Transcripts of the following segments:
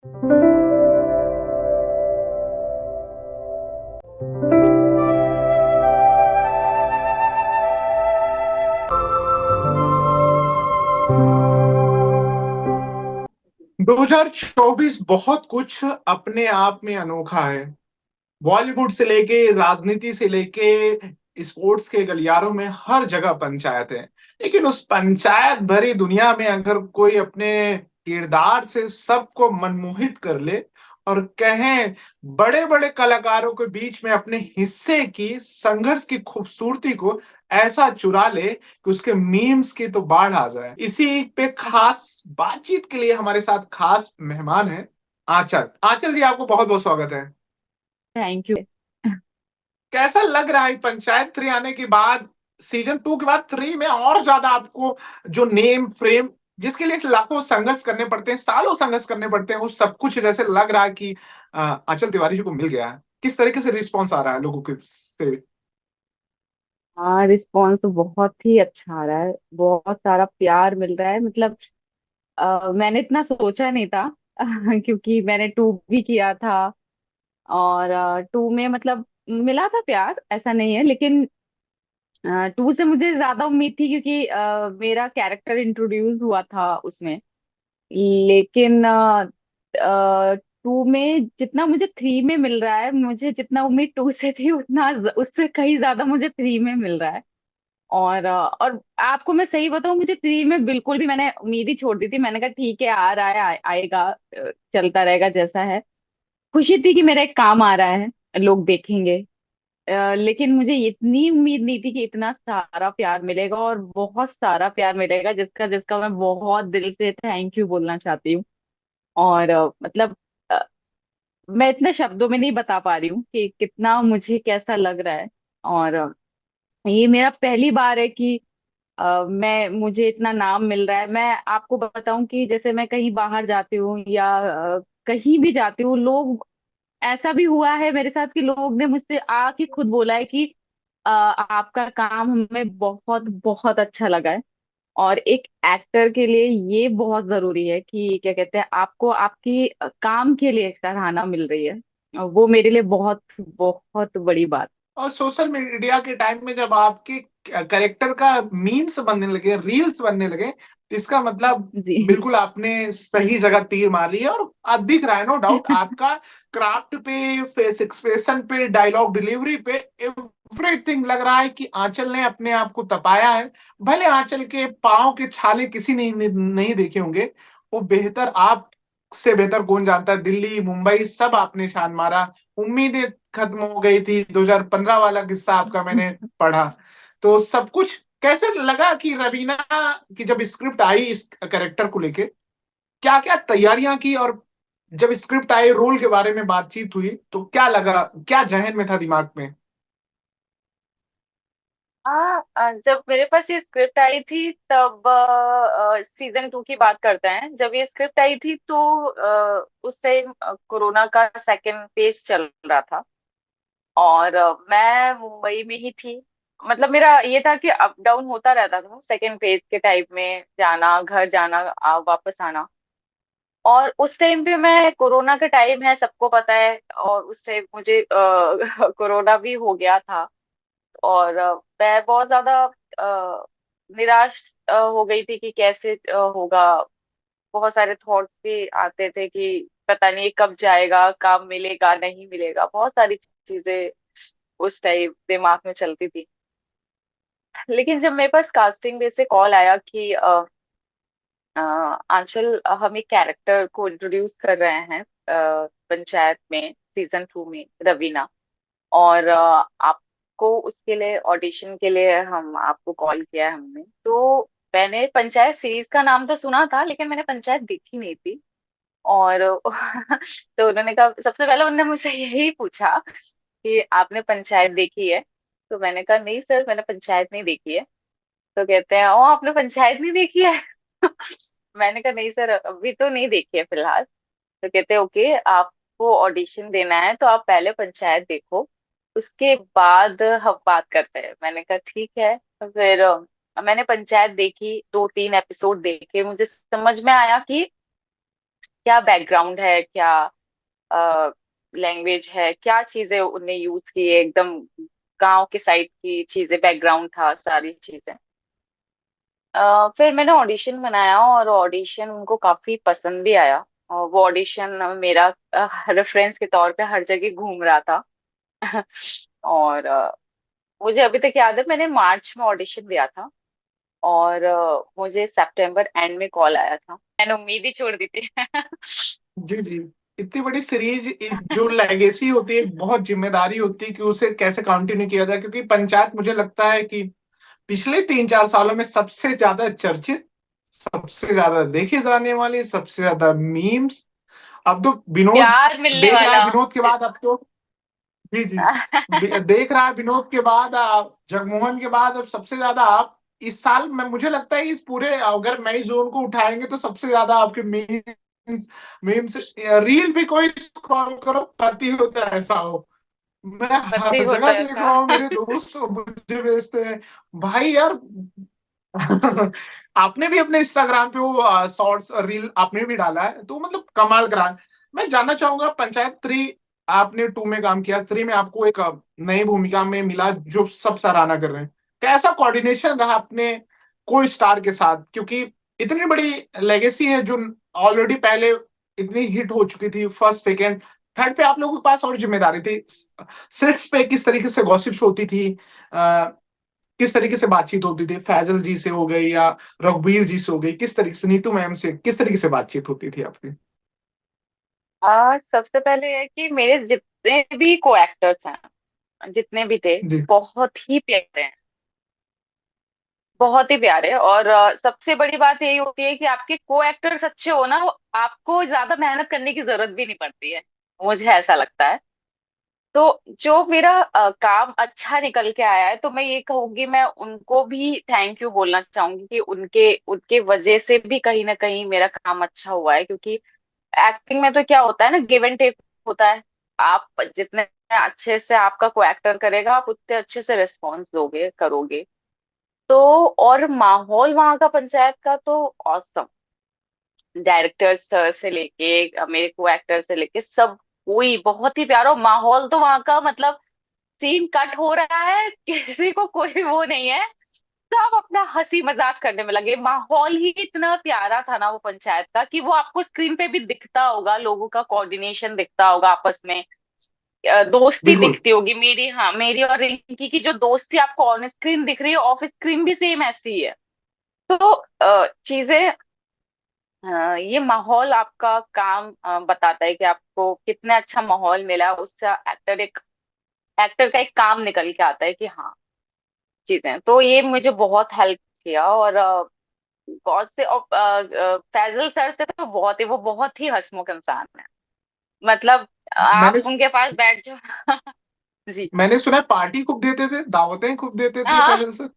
2024 बहुत कुछ अपने आप में अनोखा है। बॉलीवुड से लेके राजनीति से लेके स्पोर्ट्स के गलियारों में हर जगह पंचायत है। लेकिन उस पंचायत भरी दुनिया में अगर कोई अपने किरदार से सबको मनमोहित कर ले और कहें बड़े बड़े कलाकारों के बीच में अपने हिस्से की संघर्ष की खूबसूरती को ऐसा चुरा ले कि उसके मीम्स की तो बाढ़ आ जाए। इसी पे खास बातचीत के लिए हमारे साथ खास मेहमान है आंचल। आंचल जी, आपको बहुत बहुत स्वागत है। Thank you. कैसा लग रहा है पंचायत थ्री आने के बाद, सीजन टू के बाद थ्री में और ज्यादा आपको जो नेम फ्रेम जिसके लिए लाखों संघर्ष करने पड़ते हैं, सालों संघर्ष करने पड़ते हैं, वो सब कुछ जैसे लग रहा है कि अचल तिवारी जी को मिल गया है। किस तरीके से रिस्पॉन्स आ रहा है लोगों के से? हाँ, रिस्पॉन्स तो बहुत ही अच्छा आ रहा है। बहुत सारा प्यार मिल रहा है। मतलब मैंने इतना सोचा नहीं था क्योंकि मैंने टू भी किया था। और टू में मतलब मिला था प्यार, ऐसा नहीं है। लेकिन टू से मुझे ज्यादा उम्मीद थी क्योंकि मेरा कैरेक्टर इंट्रोड्यूस हुआ था उसमें। लेकिन टू में जितना मुझे थ्री में मिल रहा है, मुझे जितना उम्मीद टू से थी उतना उससे कहीं ज्यादा मुझे थ्री में मिल रहा है। और आपको मैं सही बताऊं, मुझे थ्री में बिल्कुल भी मैंने उम्मीद ही छोड़ दी थी। मैंने कहा ठीक है, आ रहा है, आएगा, चलता रहेगा जैसा है। खुशी थी कि मेरा एक काम आ रहा है, लोग देखेंगे। लेकिन मुझे इतनी उम्मीद नहीं थी कि इतना सारा प्यार मिलेगा, और बहुत सारा प्यार मिलेगा जिसका जिसका मैं बहुत दिल से थैंक यू बोलना चाहती हूँ। और मतलब अ, मैं इतने शब्दों में नहीं बता पा रही हूँ कि कितना मुझे कैसा लग रहा है। और ये मेरा पहली बार है कि मैं मुझे इतना नाम मिल रहा है। मैं आपको बताऊं कि जैसे मैं कहीं बाहर जाती हूँ या कहीं भी जाती हूँ, लोग, ऐसा भी हुआ है मेरे साथ कि लोग ने मुझसे आके खुद बोला है कि आपका काम हमें बहुत बहुत अच्छा लगा है। और एक एक्टर के लिए ये बहुत जरूरी है कि क्या कहते हैं, आपको आपकी काम के लिए सराहना मिल रही है। वो मेरे लिए बहुत बहुत बड़ी बात। और सोशल मीडिया के टाइम में जब आपके कैरेक्टर का मीम्स बनने लगे, रील्स बनने लगे, तो इसका मतलब जी। बिल्कुल आपने सही जगह तीर मार ली है। और अब दिख रहा है, नो डाउट, आपका क्राफ्ट पे, फेस एक्सप्रेशन पे, डायलॉग डिलीवरी पे, एवरीथिंग लग रहा है कि आंचल ने अपने आप को तपाया है। भले आंचल के पांव के छाले किसी ने नहीं देखे होंगे, वो बेहतर, आप से बेहतर कौन जानता है, दिल्ली मुंबई सब आपने शान मारा। उम्मीदें खत्म हो गई थी, 2015 वाला किस्सा आपका मैंने पढ़ा। तो सब कुछ कैसे लगा कि रवीना की जब स्क्रिप्ट आई इस कैरेक्टर को लेके, क्या क्या तैयारियां की, और जब स्क्रिप्ट आई, रोल के बारे में बातचीत हुई, तो क्या लगा, क्या जहन में था दिमाग में? हाँ, जब मेरे पास ये स्क्रिप्ट आई थी तब सीजन टू की बात करते हैं। जब ये स्क्रिप्ट आई थी तो उस टाइम कोरोना का सेकेंड फेज चल रहा था। और मैं मुंबई में ही थी। मतलब मेरा ये था कि अप डाउन होता रहता था सेकेंड फेज के टाइप में, जाना, घर जाना, वापस आना। और उस टाइम पे मैं, कोरोना का टाइम है, सबको पता है, और उस टाइम मुझे कोरोना भी हो गया था। और मैं बहुत ज्यादा निराश हो गई थी कि कैसे होगा। बहुत सारे थॉट्स भी आते थे कि पता नहीं कब जाएगा, काम मिलेगा नहीं मिलेगा, बहुत सारी चीजें उस टाइम दिमाग में चलती थी। लेकिन जब मेरे पास कास्टिंग में से कॉल आया कि आंचल, हम एक कैरेक्टर को इंट्रोड्यूस कर रहे हैं पंचायत में सीजन टू में, रवीना। और आपको उसके लिए, ऑडिशन के लिए हम आपको कॉल किया है हमने। तो मैंने पंचायत सीरीज का नाम तो सुना था, लेकिन मैंने पंचायत देखी नहीं थी। और तो उन्होंने कहा, सबसे पहले उन्होंने मुझसे यही पूछा कि आपने पंचायत देखी है? तो मैंने कहा नहीं सर, मैंने पंचायत नहीं देखी है। तो कहते हैं, ओ आपने पंचायत नहीं देखी है? मैंने कहा नहीं सर, अभी तो नहीं देखी है फिलहाल। तो कहते हैं ओके, आपको ऑडिशन देना है तो आप पहले पंचायत देखो, उसके बाद हम बात करते हैं। मैंने कहा ठीक है। तो फिर मैंने पंचायत देखी, 2-3 एपिसोड देखे, मुझे समझ में आया कि क्या बैकग्राउंड है, क्या लैंग्वेज है, क्या चीजें उनने यूज की है, एकदम गांव के साइड की चीजें, बैकग्राउंड था, सारी चीजें। फिर मैंने ऑडिशन बनाया और ऑडिशन उनको काफी पसंद भी आया। और वो ऑडिशन मेरा रेफरेंस के तौर पे हर जगह घूम रहा था। और मुझे अभी तक याद है, मैंने मार्च में ऑडिशन दिया था और मुझे सितंबर एंड में कॉल आया था। मैंने उम्मीद ही छोड़ दी थी। जी जी। इतनी बड़ी सीरीज, जो लेगेसी होती है, बहुत जिम्मेदारी होती है कि उसे कैसे कंटिन्यू किया जाए, क्योंकि पंचायत मुझे लगता है कि पिछले 3-4 सालों में सबसे ज्यादा चर्चित, सबसे ज्यादा देखे जाने वाली, सबसे ज्यादा मीम्स। अब तो विनोद प्यार मिलने देख रहा है, वाला। विनोद के बाद अब तो, जी जी, देख रहा है विनोद के बाद, जगमोहन के बाद, अब सबसे ज्यादा आप इस साल में, मुझे लगता है इस पूरे, अगर मई जोन को उठाएंगे तो सबसे ज्यादा आपके मीम्स, मीम्स रील भी कोई स्क्रॉल करो, पति होता है ऐसा हो। मैं पति हर होता जगह है देख ऐसा। रहा हूँ, मेरे दोस्त मुझे भेजते हैं, भाई यार। आपने भी अपने इंस्टाग्राम पे वो शॉर्ट्स रील आपने भी डाला है, तो मतलब कमाल करा है। मैं जानना चाहूंगा, पंचायत 3 आपने 2 में काम किया, 3 में आपको एक नई भूमिका में मिला जो सब सराहना कर रहे हैं। कैसा कोऑर्डिनेशन रहा अपने को स्टार के साथ, क्योंकि इतनी बड़ी लेगेसी है जो ऑलरेडी पहले इतनी हिट हो चुकी थी, फर्स्ट सेकंड थर्ड पे आप लोगों के पास और जिम्मेदारी थी। सेट्स पे किस तरीके से गॉसिप्स होती थी, किस तरीके से बातचीत होती थी, फैजल जी से हो गई या रघुवीर जी से हो गई, किस तरीके से नीतू मैम से किस तरीके से बातचीत होती थी आपकी? सबसे पहले है कि मेरे जितने भी को एक्टर्स हैं, जितने भी थे, जी बहुत ही प्यारे हैं, बहुत ही प्यारे। और सबसे बड़ी बात यही होती है कि आपके को एक्टर्स अच्छे हो ना, वो आपको ज्यादा मेहनत करने की जरूरत भी नहीं पड़ती है, मुझे ऐसा लगता है। तो जो मेरा काम अच्छा निकल के आया है, तो मैं ये कहूंगी, मैं उनको भी थैंक यू बोलना चाहूंगी कि उनके उनके वजह से भी कहीं ना कहीं मेरा काम अच्छा हुआ है। क्योंकि एक्टिंग में तो क्या होता है ना, गिव एंड टेक होता है। आप जितने अच्छे से आपका को एक्टर करेगा, आप उतने अच्छे से रिस्पॉन्स दोगे, करोगे। तो और माहौल वहां का पंचायत का तो औसम। डायरेक्टर सर से लेके मेरे को एक्टर से लेके सब कोई बहुत ही प्यारा। माहौल तो वहां का मतलब, सीन कट हो रहा है, किसी को कोई वो नहीं है, सब अपना हंसी मजाक करने में लगे। माहौल ही इतना प्यारा था ना वो पंचायत का, कि वो आपको स्क्रीन पे भी दिखता होगा, लोगों का कोऑर्डिनेशन दिखता होगा आपस में, दोस्ती बिल्कुल। दिखती होगी मेरी। हाँ, मेरी और रिंकी की जो दोस्ती आपको ऑन स्क्रीन दिख रही है, ऑफ स्क्रीन भी सेम ऐसी ही है। तो चीजें, ये माहौल आपका काम बताता है कि आपको कितना अच्छा माहौल मिला, उससे एक्टर का एक काम निकल के आता है कि हाँ, चीजें तो ये मुझे बहुत हेल्प किया। और बहुत से फैजल सर से तो बहुत ही, वो बहुत ही हंसमुख इंसान है। मतलब मैंने आप उनके पास बैठ जाओ। जी। मैंने सुना है पार्टी खूब देते थे, दावतें खूब देते थे हाँ। फैजल सर।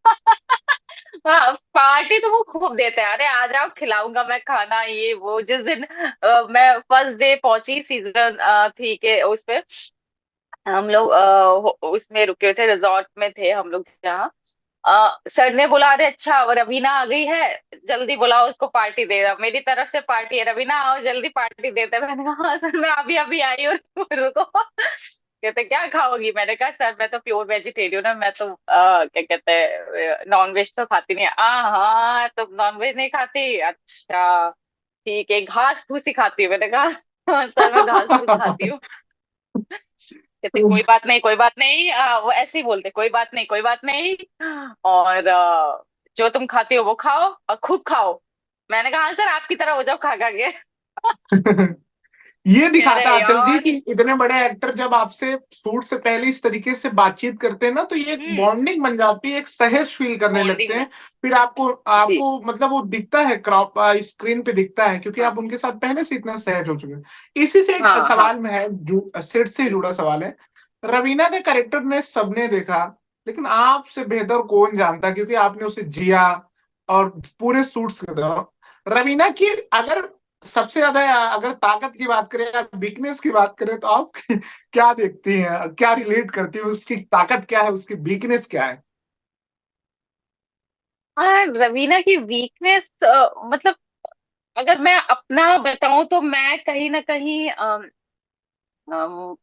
हाँ, पार्टी तो वो खूब देते हैं। अरे आ जाओ, खिलाऊंगा मैं खाना, ये वो। जिस दिन मैं फर्स्ट डे पहुंची, सीजन थी के उस पे, हम लोग उसमें रुके थे, रिजॉर्ट में थे हम लोग जहाँ। सर ने बोला, अरे अच्छा रवीना आ गई है, जल्दी बुलाओ उसको, पार्टी दे रहा, मेरी तरफ से पार्टी है, रवीना आओ जल्दी पार्टी देते हैं। मैंने कहा, हाँ सर, मैं अभी अभी आई हूँ। रुको। कहते क्या खाओगी? मैंने कहा, सर मैं तो प्योर वेजिटेरियन हूँ, मैं तो क्या कहते हैं, नॉन वेज तो खाती नहीं। हाँ, तो नॉन वेज नहीं खाती? अच्छा ठीक है, घास फूसी खाती हूँ। मैंने कहा, हाँ सर, मैं घास फूस खाती हूँ। कहते कोई बात नहीं, कोई बात नहीं। वो ऐसे ही बोलते, कोई बात नहीं, कोई बात नहीं। और जो तुम खाती हो वो खाओ और खूब खाओ। मैंने कहा, हाँ सर, आपकी तरह हो जाओ खा खा के। ये कह दिखाता रहे है अचल जी यार। कि इतने बड़े एक्टर जब आपसे शूट से पहले इस तरीके से बातचीत करते हैं ना, तो ये एक हम्म। बॉन्डिंग बन जाती है, एक सहज फील करने लगते बॉन्डिंग में। हैं। फिर आपको जी। आपको मतलब वो दिखता है, क्रॉप स्क्रीन पे दिखता है, क्योंकि हाँ आप उनके साथ पहले से इतना सहज हो चुके हैं। इसी से एक हाँ हाँ। सवाल में है, जो सेट से जुड़ा सवाल है। रवीना के कैरेक्टर ने सबने देखा, लेकिन आपसे बेहतर कौन जानता, क्योंकि आपने उसे जिया, और पूरे सूट्स के दौरान। रवीना की अगर सबसे ज्यादा, अगर ताकत की बात करें या वीकनेस की बात करें, तो आप क्या देखती हैं, क्या रिलेट करती हैं, उसकी ताकत क्या है, उसकी वीकनेस क्या है? हाँ, रवीना की वीकनेस मतलब अगर मैं अपना बताऊं तो मैं कहीं ना कहीं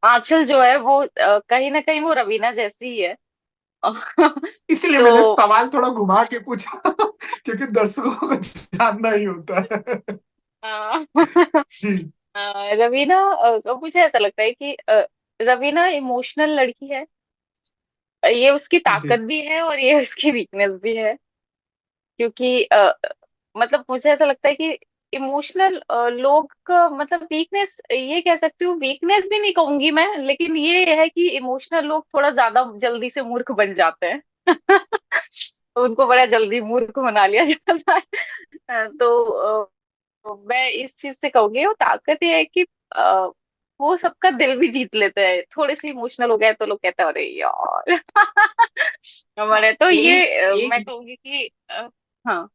आंचल जो है वो कहीं ना कहीं वो रवीना जैसी ही है। इसीलिए मैंने तो सवाल थोड़ा घुमा के पूछा क्योंकि दर्शकों को जानना ही होता है। अ, जी रवीना तो मुझे ऐसा लगता है कि रवीना इमोशनल लड़की है। ये उसकी जी ताकत भी है और ये उसकी वीकनेस भी है। क्योंकि मतलब मुझे ऐसा लगता है कि इमोशनल लोग का मतलब वीकनेस, ये कह सकती हूँ, वीकनेस भी नहीं कहूंगी मैं, लेकिन ये है कि इमोशनल लोग थोड़ा ज्यादा जल्दी से मूर्ख बन जाते हैं। उनको बड़ा जल्दी मूर्ख बना लिया जाता है। तो मैं इस चीज से कहूंगी वो ताकत ये है कि अ, वो सबका दिल भी जीत लेते हैं। थोड़े से इमोशनल हो गए तो लोग कहते हैं अरे यार। हाँ, हमारे तो ये एक मैं एक कहूंगी कि हाँ।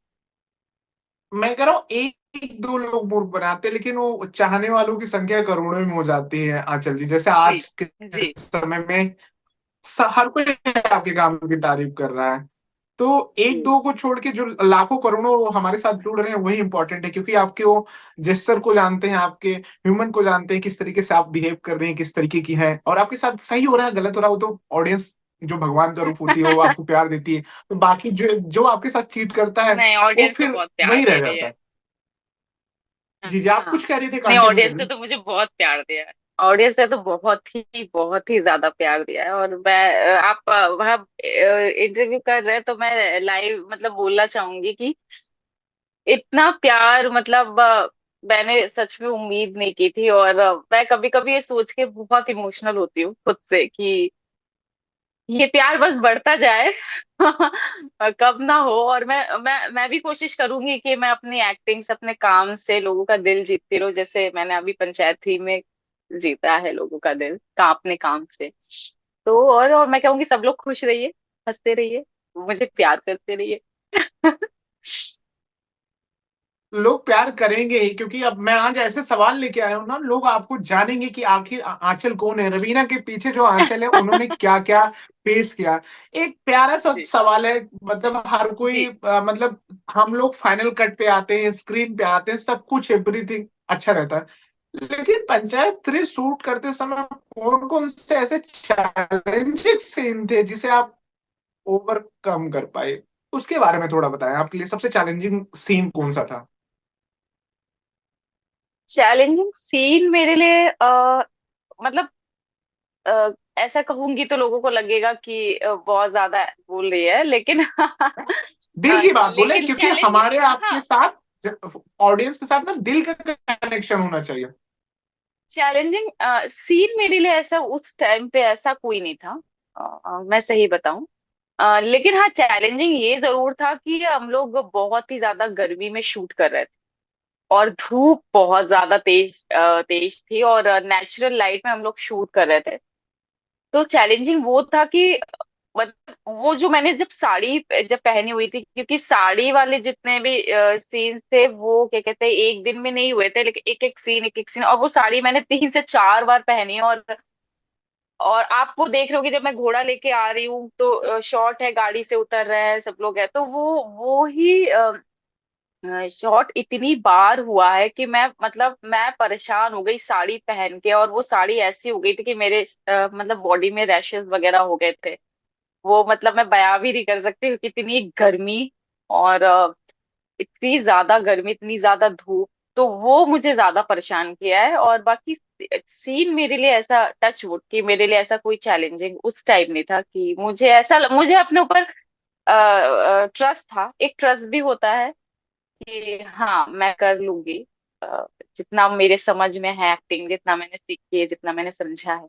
मैं कह रहा हूँ एक दो लोग मूर्ख बनाते हैं, लेकिन वो चाहने वालों की संख्या करोड़ों में हो जाती है आंचल जी। जैसे जी आज के जी समय में हर कोई आपके काम की तारीफ कर रहा है। तो एक जी दो को छोड़ के जो लाखों करोड़ों हमारे साथ जुड़ रहे हैं वही इंपॉर्टेंट है, क्योंकि आपके वो जेस्चर को जानते हैं, आपके ह्यूमन को जानते हैं, किस तरीके से आप बिहेव कर रहे हैं, किस तरीके की है, और आपके साथ सही हो रहा है गलत हो रहा है, वो तो ऑडियंस जो भगवान का रूप होती है वो आपको प्यार देती है। तो बाकी जो जो आपके साथ चीट करता है नहीं, वो ऑडियंस तो फिर बहुत प्यार वही दे रह रही जाता है। है। जी जी, आप हाँ, कुछ कह रहे थे, नहीं, कंटिन्यू ऑडियंस ने करिए। तो मुझे बहुत प्यार दिया है। ऑडियंस ने तो बहुत ही ज्यादा प्यार दिया है। और मैं आप वहाँ इंटरव्यू कर रहे हैं तो मैं लाइव मतलब बोलना चाहूंगी कि इतना प्यार मतलब मैंने सच में उम्मीद नहीं की थी। और मैं कभी कभी ये सोच के बहुत इमोशनल होती हूँ खुद से कि ये प्यार बस बढ़ता जाए। कब ना हो। और मैं भी कोशिश करूंगी कि मैं अपनी एक्टिंग से, अपने काम से लोगों का दिल जीतती रहूं, जैसे मैंने अभी पंचायत थ्री में जीता है लोगों का दिल का अपने काम से। तो और मैं कहूंगी सब लोग खुश रहिए, हंसते रहिए, मुझे प्यार करते रहिए। लोग प्यार करेंगे ही, क्योंकि अब मैं आज ऐसे सवाल लेके आया हूं ना, लोग आपको जानेंगे कि आखिर आंचल कौन है, रवीना के पीछे जो आंचल है उन्होंने क्या क्या फेस किया। एक प्यारा सा जी सवाल है, मतलब हर कोई जी मतलब हम लोग फाइनल कट पे आते हैं, स्क्रीन पे आते हैं, सब कुछ एवरीथिंग अच्छा रहता है, लेकिन पंचायत थ्री शूट करते समय कौन कौन से ऐसे चैलेंजिंग सीन थे जिसे आप ओवरकम कर पाए, उसके बारे में थोड़ा बताएं। आपके लिए सबसे चैलेंजिंग सीन कौन सा था? चैलेंजिंग सीन मेरे लिए मतलब ऐसा कहूंगी तो लोगों को लगेगा कि बहुत ज्यादा बोल रही है, लेकिन दिल की बात बोले, लेकिन क्योंकि चैलेंज, हमारे आपके हाँ, साथ ऑडियंस के साथ ना दिल का कनेक्शन होना चाहिए। चैलेंजिंग सीन मेरे लिए ऐसा उस टाइम पे ऐसा कोई नहीं था। मैं सही बताऊं, लेकिन हाँ, चैलेंजिंग ये जरूर था कि हम लोग बहुत ही ज्यादा गर्मी में शूट कर रहे थे और धूप बहुत ज्यादा तेज थी और नेचुरल लाइट में हम लोग शूट कर रहे थे। तो चैलेंजिंग वो था कि मतलब वो जो मैंने जब पहनी हुई थी, क्योंकि साड़ी वाले जितने भी सीन्स थे वो क्या कहते हैं एक दिन में नहीं हुए थे, लेकिन एक एक सीन, और वो साड़ी मैंने 3 से 4 बार पहनी है। और आप वो देख रहे हो कि जब मैं घोड़ा लेके आ रही हूँ तो शॉट है, गाड़ी से उतर रहे हैं सब लोग है, तो वो ही शॉट इतनी बार हुआ है कि मैं परेशान हो गई साड़ी पहन के। और वो साड़ी ऐसी हो गई थी कि मेरे मतलब बॉडी में रैशेस वगैरह हो गए थे। वो मतलब मैं बयां भी नहीं कर सकती क्योंकि इतनी गर्मी और इतनी ज्यादा गर्मी, इतनी ज्यादा धूप, तो वो मुझे ज्यादा परेशान किया है। और बाकी सीन मेरे लिए ऐसा टच वुड कि मेरे लिए ऐसा कोई चैलेंजिंग उस टाइम नहीं था कि मुझे अपने ऊपर ट्रस्ट था। एक ट्रस्ट भी होता है कि हाँ मैं कर लूंगी, जितना मेरे समझ में है एक्टिंग, जितना मैंने सीखी है, जितना मैंने समझा है,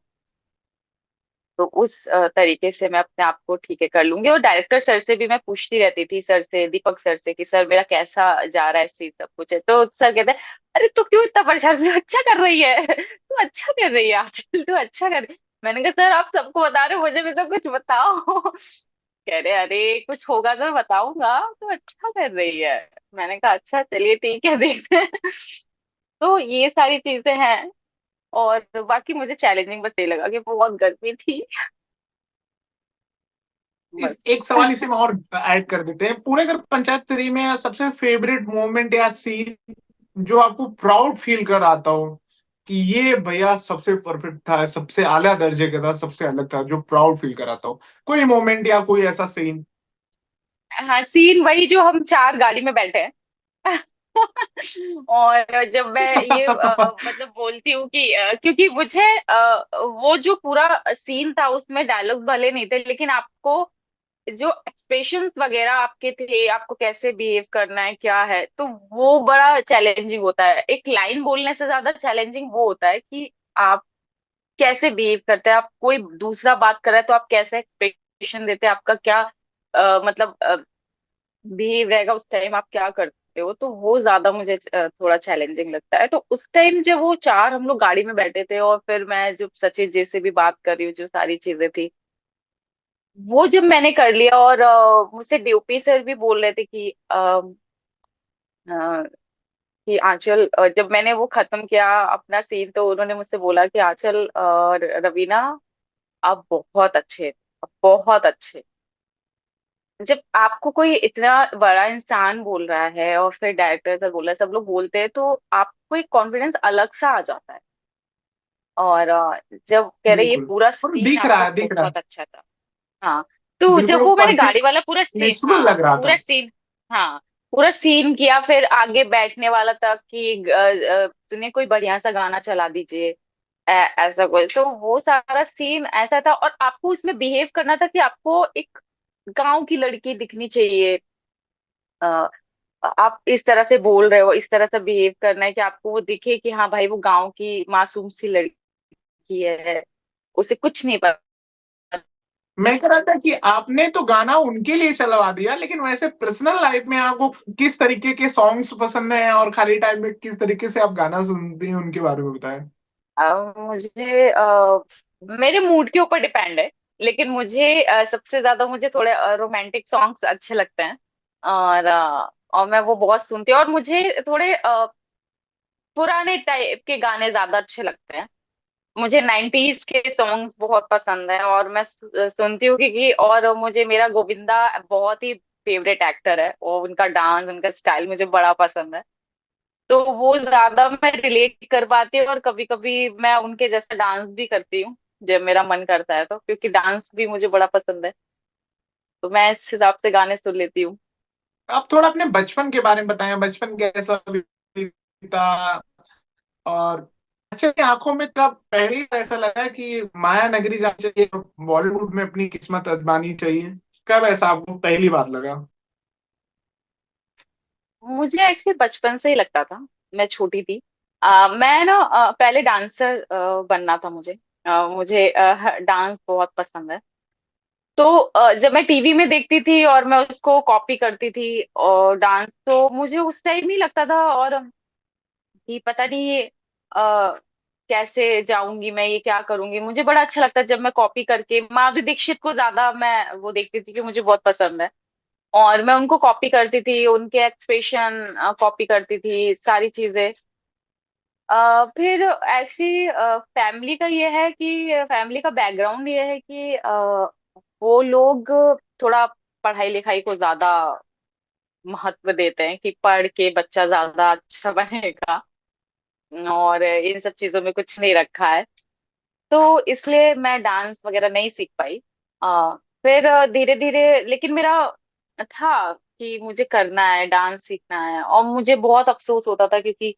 तो उस तरीके से मैं अपने आप को ठीक है कर लूंगी। और डायरेक्टर सर से भी मैं पूछती रहती थी, सर से, दीपक सर से, कि सर मेरा कैसा जा रहा है सीन सब कुछ है। तो सर कहते हैं अरे तू क्यों इतना परेशान, तू अच्छा कर रही है, तू अच्छा कर रही है आजकल, तू अच्छा कर रही है। मैंने कहा सर आप सबको बता रहे हो, मुझे भी तो कुछ बताओ। कह रहे अरे कुछ होगा तो बताऊंगा, तो अच्छा कर रही है। मैंने कहा अच्छा चलिए ठीक है, देखते हैं। तो ये सारी चीजें हैं। और बाकी मुझे चैलेंजिंग बस ये लगा कि बहुत गर्मी थी, इस बस। एक सवाल इसी में और ऐड कर देते हैं, पूरे अगर पंचायत थ्री में सबसे फेवरेट मोमेंट या सीन जो आपको प्राउड फील कराता हो कि ये भैया सबसे परफेक्ट था, सबसे आला दर्जे का था, सबसे अलग था, जो प्राउड फील कराता हो? कोई मोमेंट या कोई ऐसा सीन? हाँ, सीन वही जो हम चार गाड़ी में बैठे हैं। और जब मैं ये मतलब बोलती हूँ कि क्योंकि मुझे वो जो पूरा सीन था उसमें डायलॉग भले नहीं थे, लेकिन आपको जो एक्सप्रेशंस वगैरह आपके थे, आपको कैसे बिहेव करना है क्या है, तो वो बड़ा चैलेंजिंग होता है। एक लाइन बोलने से ज्यादा चैलेंजिंग वो होता है कि आप कैसे बिहेव करते हैं। आप कोई दूसरा बात कर रहा है तो आप कैसे एक्सप्रेशन देते हैं, आपका क्या मतलब बिहेव रहेगा उस टाइम, आप क्या करते हो, तो वो ज्यादा मुझे थोड़ा चैलेंजिंग लगता है। तो उस टाइम जब वो चार हम लोग गाड़ी में बैठे थे और फिर मैं जो सचिन जी से भी बात कर रही हूँ, जो सारी चीजें थी वो जब मैंने कर लिया, और मुझसे डीओपी सर भी बोल रहे थे कि अ, कि आंचल, जब मैंने वो खत्म किया अपना सीन, तो उन्होंने मुझसे बोला कि आंचल और रवीना, आप बहुत अच्छे, आप बहुत अच्छे। जब आपको कोई इतना बड़ा इंसान बोल रहा है और फिर डायरेक्टर सर बोल रहा है, सब लोग बोलते हैं, तो आपको एक कॉन्फिडेंस अलग सा आ जाता है। और जब कह रहे ये बिल्कुल। पूरा और सीन दिख रहा आपका है, दिख रहा है। बहुत अच्छा था। हाँ, तो जब बिल्कुल वो मैंने गाड़ी परफेक्ट वाला पूरा सीन, नेचुरल हाँ लग रहा पूरा था। सीन, हाँ पूरा सीन किया, फिर आगे बैठने वाला तक कि सुनिए कोई बढ़िया सा गाना चला दीजिए, ऐसा कुछ। तो वो सारा सीन ऐसा था, और आपको उसमें बिहेव करना था कि आपको एक गांव की लड़की दिखनी चाहिए। अ, आप इस तरह से बोल रहे हो, इस तरह से बिहेव करना है कि आपको वो दिखे कि हाँ भाई वो गांव की मासूम सी लड़की है, उसे कुछ नहीं पता। मैं कह रहा था कि आपने तो गाना उनके लिए चलवा दिया, लेकिन वैसे पर्सनल लाइफ में आपको किस तरीके के सॉन्ग्स पसंद हैं और खाली टाइम में किस तरीके से आप गाना सुनते हैं, उनके बारे में बताएं। मुझे मेरे मूड के ऊपर डिपेंड है, लेकिन मुझे सबसे ज्यादा मुझे थोड़े रोमांटिक सॉन्ग्स अच्छे लगते हैं। और मैं वो बहुत सुनती हूँ, और मुझे थोड़े पुराने टाइप के गाने ज्यादा अच्छे लगते हैं। मुझे 90s के सॉन्ग्स बहुत पसंद है, और मैं सुनती हूँ और मुझे मेरा गोविंदा बहुत ही फेवरेट एक्टर है, और उनका डांस, उनका स्टाइल मुझे बड़ा पसंद है। तो वो ज्यादा मैं रिलेट कर पाती हूँ, और कभी कभी मैं उनके जैसा डांस भी करती हूँ जब मेरा मन करता है, तो क्योंकि डांस भी मुझे बड़ा पसंद है, तो मैं इस हिसाब से गाने सुन लेती हूँ। आप थोड़ा अपने बचपन के बारे में बताएं, बचपन कैसा बीता? और अच्छा, की आंखों में कब पहली बार ऐसा लगा कि माया नगरी जानी चाहिए, बॉलीवुड में अपनी किस्मत आजमानी चाहिए? कब ऐसा आपको पहली बार लगा? मुझे एक्चुअली बचपन से ही लगता था, मैं छोटी थी। मैं ना पहले डांसर बनना था मुझे। मुझे डांस बहुत पसंद है। तो जब मैं टीवी में देखती थी और मैं उसको कॉपी करती थी और डांस, तो मुझे उस टाइम नहीं लगता था और कि पता नहीं ये कैसे जाऊंगी मैं, ये क्या करूंगी। मुझे बड़ा अच्छा लगता है जब मैं कॉपी करके, माधुरी दीक्षित को ज्यादा मैं वो देखती थी कि मुझे बहुत पसंद है, और मैं उनको कॉपी करती थी, उनके एक्सप्रेशन कॉपी करती थी, सारी चीजें। फिर एक्चुअली फैमिली का ये है कि फैमिली का बैकग्राउंड ये है कि वो लोग थोड़ा पढ़ाई लिखाई को ज्यादा महत्व देते हैं कि पढ़ के बच्चा ज्यादा अच्छा बनेगा, और इन सब चीजों में कुछ नहीं रखा है। तो इसलिए मैं डांस वगैरह नहीं सीख पाई। फिर धीरे धीरे लेकिन मेरा था कि मुझे करना है, डांस सीखना है, और मुझे बहुत अफसोस होता था क्योंकि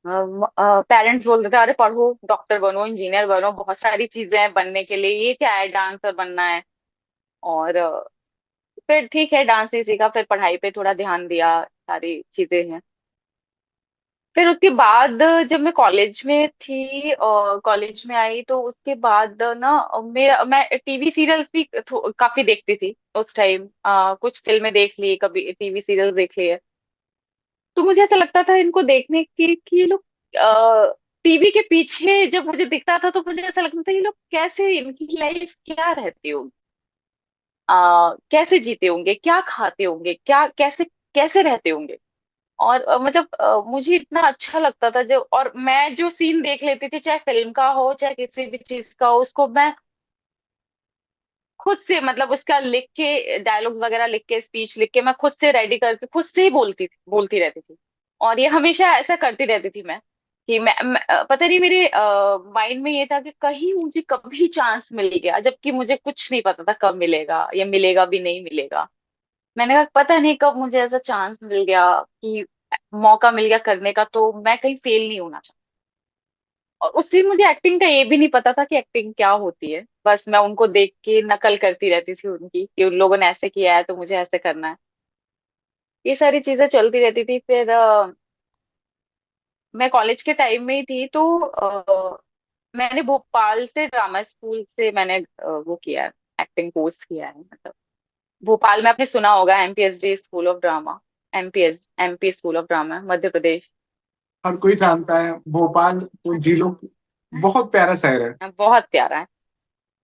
पेरेंट्स बोलते थे अरे पढ़ो, डॉक्टर बनो, इंजीनियर बनो, बहुत सारी चीजें हैं बनने के लिए, ये क्या है डांसर बनना है। और फिर ठीक है डांस ही सीखा, फिर पढ़ाई पे थोड़ा ध्यान दिया, सारी चीजें हैं। फिर उसके बाद जब मैं कॉलेज में थी और कॉलेज में आई, तो उसके बाद ना मेरा मैं टीवी सीरियल्स भी काफी देखती थी उस टाइम। कुछ फिल्में देख ली, कभी टीवी सीरियल्स देख लिए। तो मुझे ऐसा लगता था इनको देखने की कि ये लोग टीवी के पीछे जब मुझे दिखता था, तो मुझे ऐसा लगता था ये लोग कैसे, इनकी लाइफ क्या रहती होगी, कैसे जीते होंगे, क्या खाते होंगे, क्या कैसे कैसे रहते होंगे। और मतलब मुझे इतना अच्छा लगता था जब, और मैं जो सीन देख लेती थी, चाहे फिल्म का हो चाहे किसी भी चीज का हो, उसको मैं खुद से मतलब उसका लिख के, डायलॉग्स वगैरह लिख के, स्पीच लिख के, मैं खुद से रेडी करके खुद से ही बोलती रहती थी। और ये हमेशा ऐसा करती रहती थी मैं, कि पता नहीं मेरे माइंड में ये था कि कहीं मुझे कभी चांस मिल गया, जबकि मुझे कुछ नहीं पता था कब मिलेगा या मिलेगा भी नहीं मिलेगा। मैंने कहा पता नहीं कब मुझे ऐसा चांस मिल गया कि मौका मिल गया करने का, तो मैं कहीं फेल नहीं होना चाहती। और उससे मुझे एक्टिंग का ये भी नहीं पता था कि एक्टिंग क्या होती है, बस मैं उनको देख के नकल करती रहती थी उनकी, कि उन लोगों ने ऐसे किया है तो मुझे ऐसे करना है। ये सारी चीजें चलती रहती थी। फिर मैं कॉलेज के टाइम में ही थी, तो मैंने भोपाल से ड्रामा स्कूल से मैंने वो किया है, एक्टिंग कोर्स किया है। मतलब भोपाल में आपने सुना होगा, MPSD school of drama, MP school of drama, Madhya Pradesh. हर कोई जानता है भोपाल उन जिलों की, बहुत प्यारा शहर है। बहुत प्यारा है।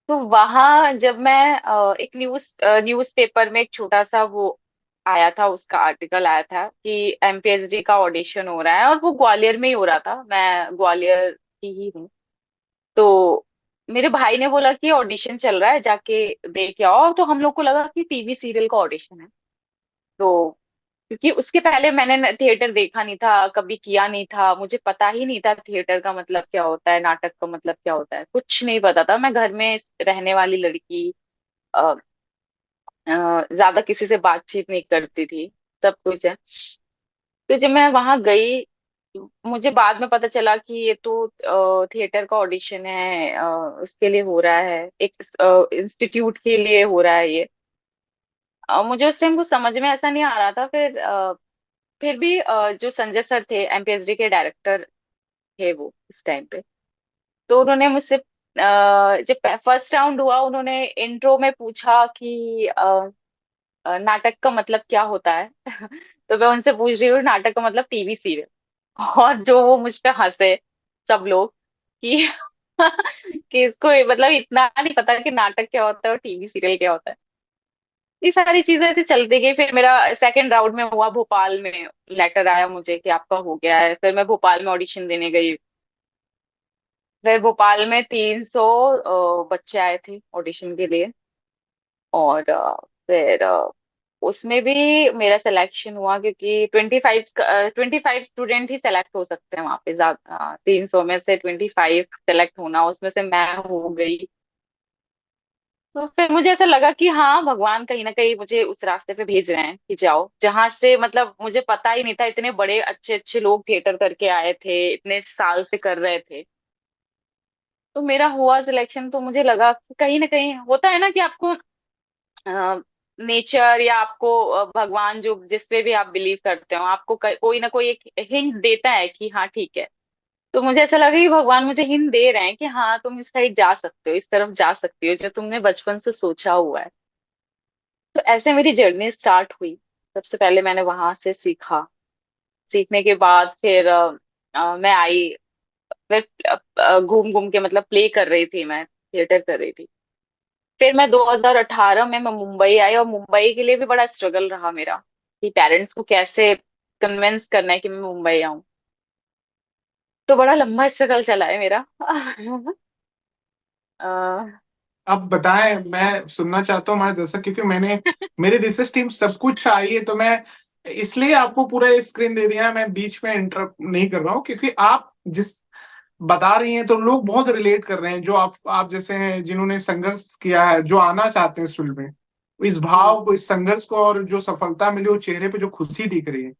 तो वहां जब मैं एक न्यूज पेपर में एक छोटा सा वो आया था, उसका आर्टिकल आया था कि एमपीएसडी का ऑडिशन हो रहा है, और वो ग्वालियर में ही हो रहा था, मैं ग्वालियर की ही हूँ। तो मेरे भाई ने बोला कि ऑडिशन चल रहा है, जाके देख के आओ। तो हम लोग को लगा कि टीवी सीरियल का ऑडिशन है। तो क्योंकि उसके पहले मैंने थिएटर देखा नहीं था, कभी किया नहीं था, मुझे पता ही नहीं था थिएटर का मतलब क्या होता है, नाटक का मतलब क्या होता है, कुछ नहीं पता था। मैं घर में रहने वाली लड़की, अ, ज्यादा किसी से बातचीत नहीं करती थी, सब कुछ है। तो जब मैं वहां गई, मुझे बाद में पता चला कि ये तो थिएटर का ऑडिशन है, उसके लिए हो रहा है, एक इंस्टीट्यूट के लिए हो रहा है ये। मुझे उस टाइम कुछ समझ में ऐसा नहीं आ रहा था। फिर भी जो संजय सर थे, एमपीएसडी के डायरेक्टर थे वो इस टाइम पे, तो उन्होंने मुझसे जब फर्स्ट राउंड हुआ, उन्होंने इंट्रो में पूछा कि नाटक का मतलब क्या होता है। तो मैं उनसे पूछ रही हूँ नाटक का मतलब टीवी सीरियल। और जो वो मुझ पे हंसे सब लोग, कि कि इसको मतलब इतना नहीं पता कि नाटक क्या होता है और टीवी सीरियल क्या होता है। ये सारी चीजें ऐसे चलती गई। फिर मेरा सेकंड राउंड में हुआ भोपाल में, लेटर आया मुझे कि आपका हो गया है। फिर मैं भोपाल में ऑडिशन देने गई। फिर भोपाल में 300 बच्चे आए थे ऑडिशन के लिए। और फिर उसमें भी मेरा सिलेक्शन हुआ, क्योंकि 25 स्टूडेंट ही सेलेक्ट हो सकते हैं वहां पे, 300 में से 25 सेलेक्ट होना, उसमें से मैं हो गई। तो फिर मुझे ऐसा लगा कि हाँ, भगवान कहीं ना कहीं मुझे उस रास्ते पे भेज रहे हैं कि जाओ जहां से, मतलब मुझे पता ही नहीं था इतने बड़े अच्छे अच्छे लोग थिएटर करके आए थे, इतने साल से कर रहे थे। तो मेरा हुआ सिलेक्शन, तो मुझे लगा कि कहीं ना कहीं होता है ना कि आपको नेचर या आपको भगवान, जो जिस पे भी आप बिलीव करते हो, आपको कोई ना कोई एक हिंट देता है कि हाँ ठीक है। तो मुझे ऐसा लगा कि भगवान मुझे हिंट दे रहे हैं कि हाँ तुम इस साइड जा सकते हो, इस तरफ जा सकती हो, जो तुमने बचपन से सोचा हुआ है। तो ऐसे मेरी जर्नी स्टार्ट हुई। सबसे पहले मैंने वहां से सीखा। सीखने के बाद फिर मैं आई। फिर घूम घूम के, मतलब प्ले कर रही थी मैं, थिएटर कर रही थी। फिर मैं 2018 में मैं मुंबई आई, और मुंबई के लिए भी बड़ा स्ट्रगल रहा मेरा, कि पेरेंट्स को कैसे कन्विंस करना है कि मैं मुंबई आऊं। तो बड़ा लंबा स्ट्रगल चला है मेरा। अ, अब बताएं, मैं सुनना चाहता हूँ हमारे दर्शक, क्योंकि मैंने, मेरी रिसर्च टीम सब कुछ आई है, तो मैं इसलिए आपको पूरा स्क्रीन दे दिया। मैं बीच में इंटरप्ट नहीं कर रहा हूँ, क्योंकि आप जिस बता रही हैं तो लोग बहुत रिलेट कर रहे हैं, जो आप जैसे हैं जिन्होंने संघर्ष किया है, जो आना चाहते हैं इस फील्ड में। इस हम्म, भाव को, इस संघर्ष को, और जो सफलता मिली, वो चेहरे पे जो खुशी दिख रही है,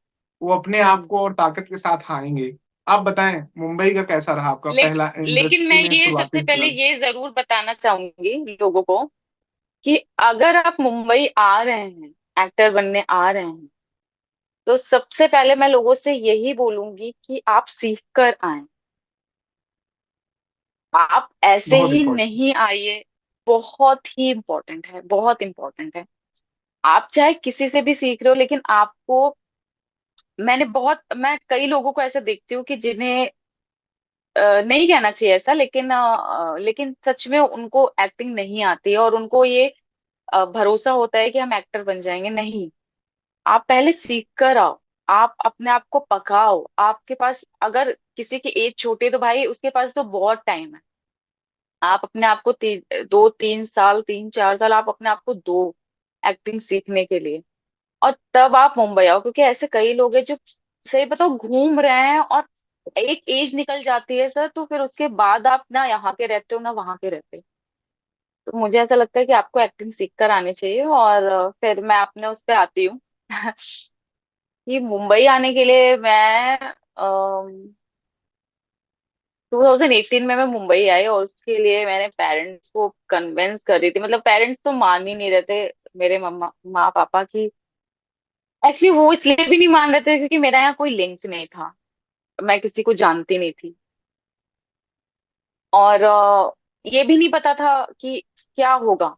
वो अपने आप हम्म। को और ताकत के साथ आएंगे। आप बताएं मुंबई का कैसा रहा आपका ले, पहला लेकिन मैं इंडस्ट्री में ये सबसे शुरुआती पहले इंतजार। ये जरूर बताना चाहूंगी लोगों को, कि अगर आप मुंबई आ रहे हैं, एक्टर बनने आ रहे हैं, तो सबसे पहले मैं लोगों से यही बोलूंगी कि आप सीख कर आए। आप ऐसे बहुत ही इंपॉर्टेंट। नहीं आइए। बहुत ही इम्पोर्टेंट है, बहुत इम्पोर्टेंट है। आप चाहे किसी से भी सीख रहे हो, लेकिन आपको, मैं कई लोगों को ऐसा देखती हूँ कि जिन्हें नहीं कहना चाहिए ऐसा, लेकिन लेकिन सच में उनको एक्टिंग नहीं आती है, और उनको ये भरोसा होता है कि हम एक्टर बन जाएंगे। नहीं, आप पहले सीख कर आओ। आप अपने आप को पकाओ। आपके पास अगर किसी की एज छोटी है, तो भाई उसके पास तो बहुत टाइम है। आप अपने आप को 2-3 साल, 3-4 साल आप अपने आप को दो एक्टिंग सीखने के लिए, और तब आप मुंबई आओ। क्योंकि ऐसे कई लोग हैं जो सही बताओ, घूम रहे हैं, और एक एज निकल जाती है सर, तो फिर उसके बाद आप ना यहाँ के रहते हो ना वहां के रहते हो। तो मुझे ऐसा लगता है कि आपको एक्टिंग सीख कर आनी चाहिए। और फिर मैं अपने उस पे आती हूँ। कि मुंबई आने के लिए मैं 2018 में मैं मुंबई आई, और उसके लिए मैंने पेरेंट्स को कन्विंस कर रही थी। मतलब पेरेंट्स तो मान ही नहीं रहे थे, मेरे मम्मा माँ पापा की। एक्चुअली वो इसलिए भी नहीं मान रहे थे क्योंकि मेरा यहाँ कोई लिंक नहीं था, मैं किसी को जानती नहीं थी। और ये भी नहीं पता था कि क्या होगा।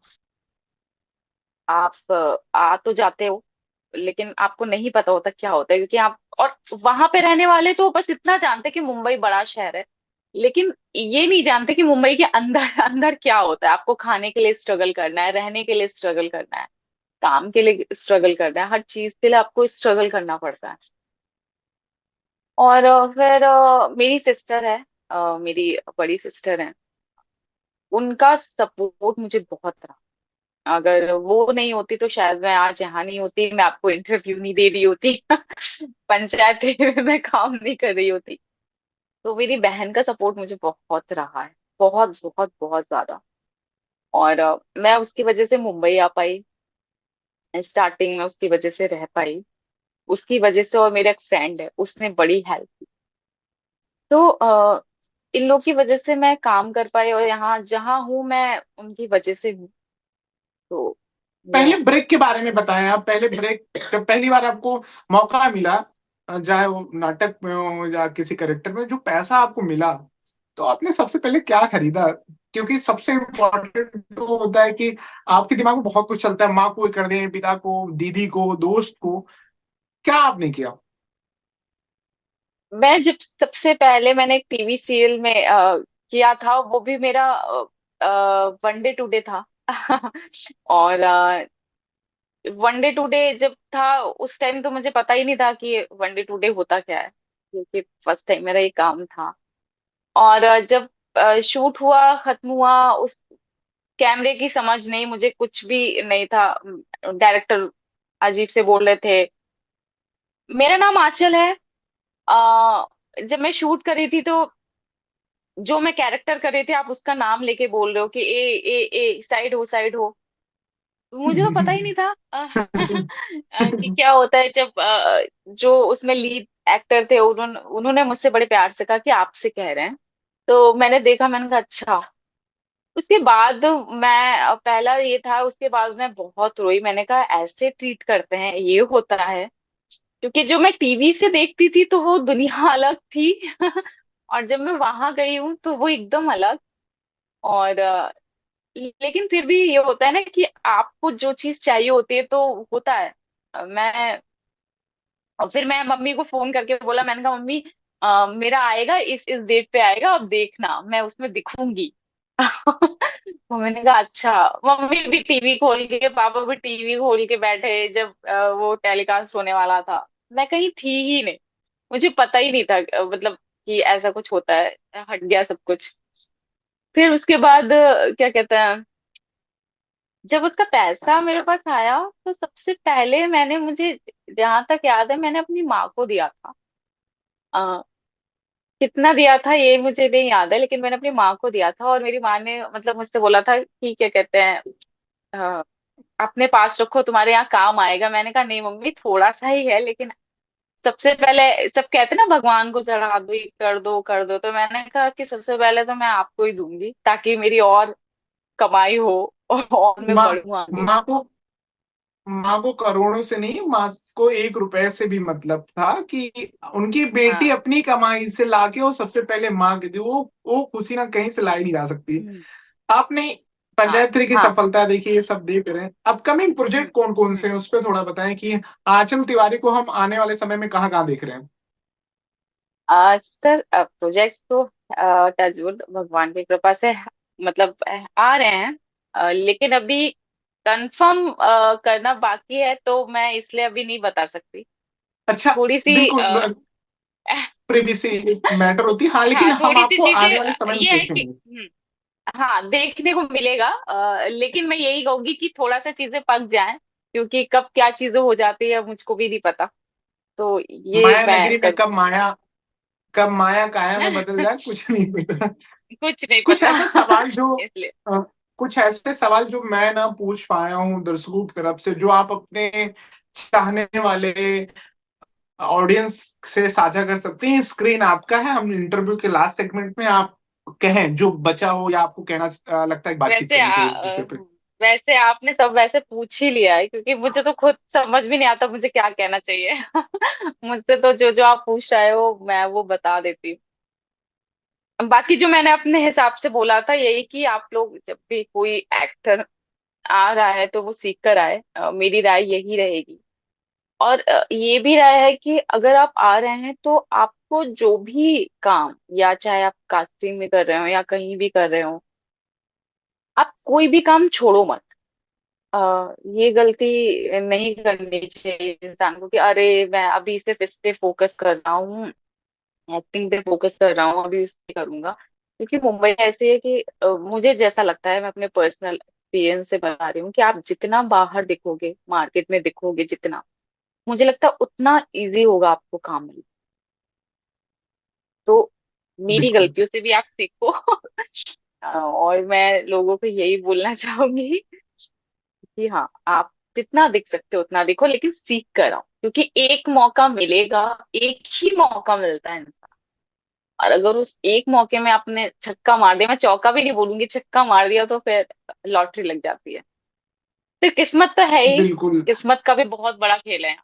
आप आ तो जाते हो, लेकिन आपको नहीं पता होता क्या होता है, क्योंकि आप और वहां पे रहने वाले तो बस इतना जानते कि मुंबई बड़ा शहर है, लेकिन ये नहीं जानते कि मुंबई के अंदर अंदर क्या होता है। आपको खाने के लिए स्ट्रगल करना है, रहने के लिए स्ट्रगल करना है, काम के लिए स्ट्रगल करना है, हर चीज के लिए आपको स्ट्रगल करना पड़ता है। और फिर मेरी सिस्टर है, मेरी बड़ी सिस्टर है, उनका सपोर्ट मुझे बहुत रहा। अगर वो नहीं होती तो शायद मैं आज यहाँ नहीं होती, मैं आपको इंटरव्यू नहीं दे रही होती। पंचायत में मैं काम नहीं कर रही होती। तो मेरी बहन का सपोर्ट मुझे बहुत रहा है, बहुत बहुत बहुत ज्यादा। और मैं उसकी वजह से मुंबई आ पाई, स्टार्टिंग में उसकी वजह से रह पाई, उसकी वजह से। और मेरा एक फ्रेंड है, उसने बड़ी हेल्प की। तो इन लोग की वजह से मैं काम कर पाई, और यहाँ जहाँ हूँ मैं उनकी वजह से हूँ। तो ये पहले है। ब्रेक के बारे में बताएं आप। पहले ब्रेक, जब पहली बार आपको मौका मिला, चाहे वो नाटक में हो या किसी करेक्टर में, जो पैसा आपको मिला, तो आपने सबसे पहले क्या खरीदा? क्योंकि सबसे इम्पोर्टेंट तो होता है कि आपके दिमाग में बहुत कुछ चलता है, माँ को कर दें, पिता को, दीदी को, दोस्त को। क्या आपने किया? मैं जब सबसे पहले मैंने एक टीवी सीरियल में किया था, वो भी मेरा वन डे टू डे था। और वन डे टू डे जब था, उस टाइम तो मुझे पता ही नहीं था कि वन डे टू डे होता क्या है, क्योंकि फर्स्ट टाइम मेरा ये काम था। और जब शूट हुआ, खत्म हुआ, उस कैमरे की समझ नहीं, मुझे कुछ भी नहीं था। डायरेक्टर अजीब से बोल रहे थे। मेरा नाम आंचल है। जब मैं शूट कर रही थी तो जो मैं कैरेक्टर कर रही थी, आप उसका नाम लेके बोल रहे हो कि ए साइड हो, साइड हो। मुझे तो पता ही नहीं था कि क्या होता है। जब जो उसमें लीड एक्टर थे, उन्होंने उन्होंने मुझसे बड़े प्यार से कहा कि आपसे कह रहे हैं। तो मैंने देखा, मैंने कहा अच्छा। उसके बाद मैं पहला ये था, उसके बाद मैं बहुत रोई। मैंने कहा ऐसे ट्रीट करते हैं, ये होता है। क्योंकि जो मैं टीवी से देखती थी तो वो दुनिया अलग थी। और जब मैं वहां गई हूँ तो वो एकदम अलग। और लेकिन फिर भी ये होता है ना कि आपको जो चीज चाहिए होती है तो होता है। मैं और फिर मैं मम्मी को फोन करके बोला, मैंने कहा मम्मी मेरा आएगा, इस डेट पे आएगा, अब देखना मैं उसमें दिखूंगी। तो मैंने कहा अच्छा। मम्मी भी टीवी खोल के, पापा भी टीवी खोल के बैठे जब वो टेलीकास्ट होने वाला था। मैं कहीं थी ही नहीं, मुझे पता ही नहीं था मतलब कि ऐसा कुछ होता है। हट गया सब कुछ। फिर उसके बाद क्या कहते हैं, जब उसका पैसा मेरे पास आया तो सबसे पहले मैंने, मुझे जहां तक याद है, मैंने अपनी माँ को दिया था। आ, कितना दिया था ये मुझे नहीं याद है, लेकिन मैंने अपनी माँ को दिया था। और मेरी माँ ने मतलब मुझसे बोला था कि क्या कहते हैं, अ, अपने पास रखो, तुम्हारे यहाँ काम आएगा। मैंने कहा नहीं मम्मी, थोड़ा सा ही है, लेकिन सबसे पहले सब कहते हैं ना भगवान को चढ़ा दो, ये कर दो कर दो। तो मैंने कहा कि सबसे पहले तो मैं आपको ही दूंगी, ताकि मेरी और कमाई हो और मैं माँ बढ़ूं आगे। माँ को करोड़ों से नहीं, माँ को 1 रुपए से भी मतलब था कि उनकी बेटी हाँ। अपनी कमाई से लाके वो सबसे पहले माँ के दी। वो खुशी ना कहीं से लाई नहीं जा सकती। हम्म, आपने हाँ पंचायत की हाँ। सफलता देखी, ये सब देख रहे हैं। अपकमिंग हम्म, प्रोजेक्ट कौन कौन हम्म। से हैं, उस पर थोड़ा बताएं कि आंचल तिवारी को हम आने वाले समय में कहाँ कहाँ देख रहे हैं? सर प्रोजेक्ट तो टचवुड भगवान की कृपा से मतलब आ रहे हैं। लेकिन अभी कंफर्म करना बाकी है, तो मैं इसलिए अभी नहीं बता सकती। अच्छा, थोड़ी सी बिल्कुल, प्रिवेसी मैटर होती है, हाँ, लेकिन हाँ, हम थोड़ी सी आपको चीजें आने वाले समय में ये है कि देखेंगे। हाँ, देखने को मिलेगा। लेकिन मैं यही कहूंगी कि थोड़ा सा चीजें पक जाएं, क्योंकि कब क्या चीजें हो जाती है मुझको भी नहीं पता। तो ये माया मैं नगरी में कर कब माया काया में बदल जाए कुछ नहीं पता। कुछ नहीं कुछ पता। ऐसे सवाल जो इसलिए अ, कुछ ऐसे सवाल जो मैं ना पूछ पाया हूँ दर्शकों की तरफ से, जो आप अपने चाहने वाले ऑडियंस से साझा कर सकते हैं। स्क्रीन आपका है, हम इंटरव्यू के लास्ट सेगमेंट में आप कहें जो बचा हो, या आपको कहना लगता है कि बातचीत वैसे करनी चाहिए इस विषय पे। वैसे आपने सब वैसे पूछ ही लिया है, क्योंकि मुझे तो खुद समझ भी नहीं आता मुझे क्या कहना चाहिए। मुझसे तो जो जो आप पूछ रहे हो मैं वो बता देती हूँ। बाकी जो मैंने अपने हिसाब से बोला था यही कि आप लोग जब भी कोई एक्टर आ रहा है तो वो सीख कर आए, मेरी राय यही रहेगी। और ये भी राय है कि अगर आप आ रहे हैं तो आपको जो भी काम, या चाहे आप कास्टिंग में कर रहे हो या कहीं भी कर रहे हो, आप कोई भी काम छोड़ो मत। ये गलती नहीं करनी चाहिए इंसान को कि अरे मैं अभी सिर्फ इस पे फोकस कर रहा हूँ, एक्टिंग पे फोकस कर रहा हूँ, अभी उस पे करूंगा। क्योंकि मुंबई ऐसी है कि मुझे जैसा लगता है, मैं अपने पर्सनल एक्सपीरियंस से बता रही हूँ, कि आप जितना बाहर दिखोगे, मार्केट में दिखोगे जितना, मुझे लगता है उतना इजी होगा आपको काम मिलना। तो मेरी बिल्कुल। गलतियों से भी आप सीखो। और मैं लोगों को यही बोलना चाहूंगी कि हाँ, आप जितना दिख सकते हो उतना दिखो, लेकिन सीख कर आओ, क्योंकि एक मौका मिलेगा, एक ही मौका मिलता है इंसान। और अगर उस एक मौके में आपने छक्का मार दिया, मैं चौका भी नहीं बोलूंगी, छक्का मार दिया, तो फिर लॉटरी लग जाती है। फिर किस्मत तो है ही, बिल्कुल। किस्मत का भी बहुत बड़ा खेल है।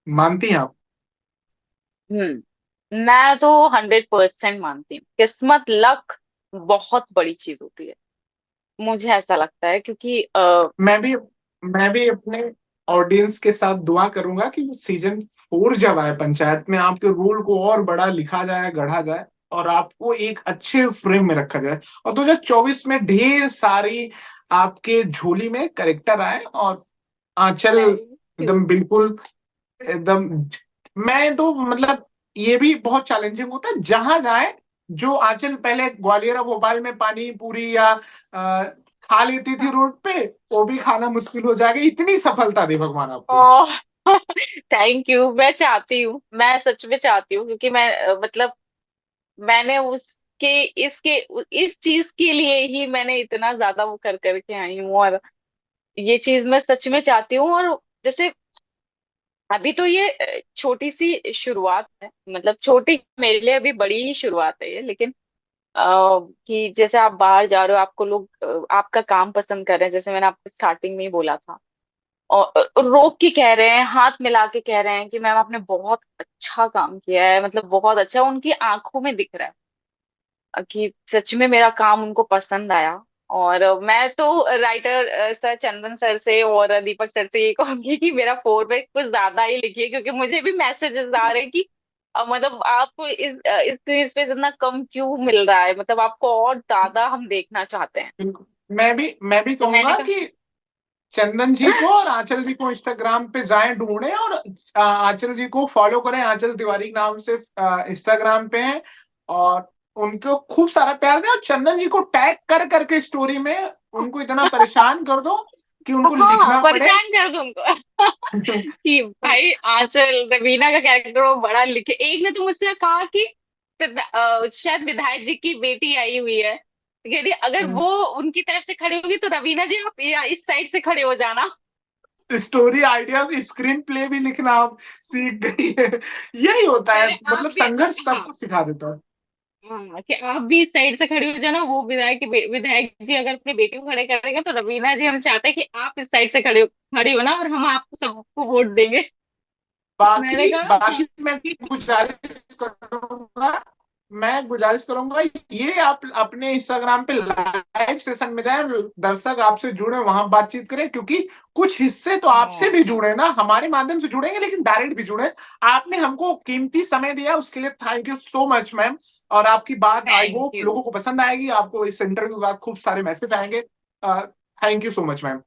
मानती हैं आप? मैं तो 100% मानती हूँ, किस्मत, लक बहुत बड़ी चीज होती है, मुझे ऐसा लगता है। क्योंकि मैं भी मैं भी अपने ऑडियंस के साथ दुआ करूंगा कि सीजन 4 जब आए पंचायत में, आपके रोल को और बड़ा लिखा जाए, गढ़ा जाए, और आपको एक अच्छे फ्रेम में रखा जाए, और 2024 में ढेर सारी आपके झोली में करेक्टर आए, और आंचल थैंक यू। एकदम बिल्कुल एकदम। मैं तो मतलब ये भी बहुत चैलेंजिंग होता है जहां जाए, जो आंचल पहले ग्वालियर और भोपाल में पानी पूरी या खा लेती थी रोड पे, वो भी खाना मुश्किल हो जाएगा, इतनी सफलता दे भगवान आपको। ओह, थैंक यू। मैं चाहती हूँ, मैं सच में चाहती हूँ, क्योंकि मैं मतलब मैंने उसके इसके इस चीज के लिए ही मैंने इतना ज्यादा वो कर करके आई हूँ। और ये चीज मैं सच में चाहती हूँ। और जैसे अभी तो ये छोटी सी शुरुआत है, मतलब छोटी मेरे लिए अभी बड़ी ही शुरुआत है ये, लेकिन कि जैसे आप बाहर जा रहे हो, आपको लोग आपका काम पसंद कर रहे हैं, जैसे मैंने आपको स्टार्टिंग में ही बोला था, और रोक के कह रहे हैं, हाथ मिला के कह रहे हैं कि मैम आपने बहुत अच्छा काम किया है, मतलब बहुत अच्छा, उनकी आंखों में दिख रहा है कि सच में मेरा काम उनको पसंद आया। और मैं तो राइटर सर चंदन सर से और दीपक सर से ये कहूंगी कि मेरा 4 पे कुछ ज्यादा ही लिखिए, क्योंकि मुझे भी मैसेजेस आ रहे हैं कि मतलब आपको इस पे इतना कम क्यों मिल रहा है, मतलब आपको और ज्यादा हम देखना चाहते हैं। बिल्कुल। मैं भी तो मैंने कहूंगा कि चंदन जी को और आंचल जी को इंस्टाग्राम पे जाएं, ढूंढें, और आंचल जी को फॉलो करें। आंचल तिवारी के नाम से इंस्टाग्राम पे हैं, और उनको खूब सारा प्यार दें, और चंदन जी को टैग कर करके स्टोरी में उनको इतना परेशान कर दो कि उनको हाँ, लिखना पड़े। परेशान कर दूँ उनको। कि भाई आंचल रवीना का कैरेक्टर वो बड़ा लिखे। एक ने तो मुझसे कहा कि शायद विधायक जी की बेटी आई हुई है, यदि अगर वो उनकी तरफ से खड़े होगी तो रवीना जी आप इस साइड से खड़े हो जाना। स्टोरी आइडियाज, स्क्रीन प्ले भी लिखना आप सीख गई है। यही होता है, पहले आप मतलब भी संघर्ष हाँ, सबको सिखा देता है। हाँ, कि आप भी इस साइड से खड़े हो जाना। वो विधायक जी अगर अपनी बेटी को खड़े करेंगे तो रवीना जी हम चाहते हैं कि आप इस साइड से खड़े हो ना, और हम आपको सबको वोट देंगे। मैंने बाकी कहा बाकी गुजारिश करूंगा मैं गुजारिश करूंगा ये आप अपने इंस्टाग्राम पे लाइव सेशन में जाएं, दर्शक आपसे जुड़े, वहां बातचीत करें, क्योंकि कुछ हिस्से तो आपसे भी हाँ, जुड़े ना, हमारे माध्यम से जुड़ेंगे, लेकिन डायरेक्ट भी जुड़े। आपने हमको कीमती समय दिया, उसके लिए thank you so much ma'am. और आपकी बात आई थैंक होप यू। लोगों को पसंद आएगी, आपको इस इंटरव्यू के बाद खूब सारे मैसेज आएंगे। Thank you so much ma'am.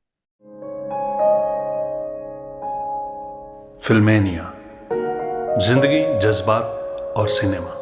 Filmania, जिंदगी, जज्बात और सिनेमा।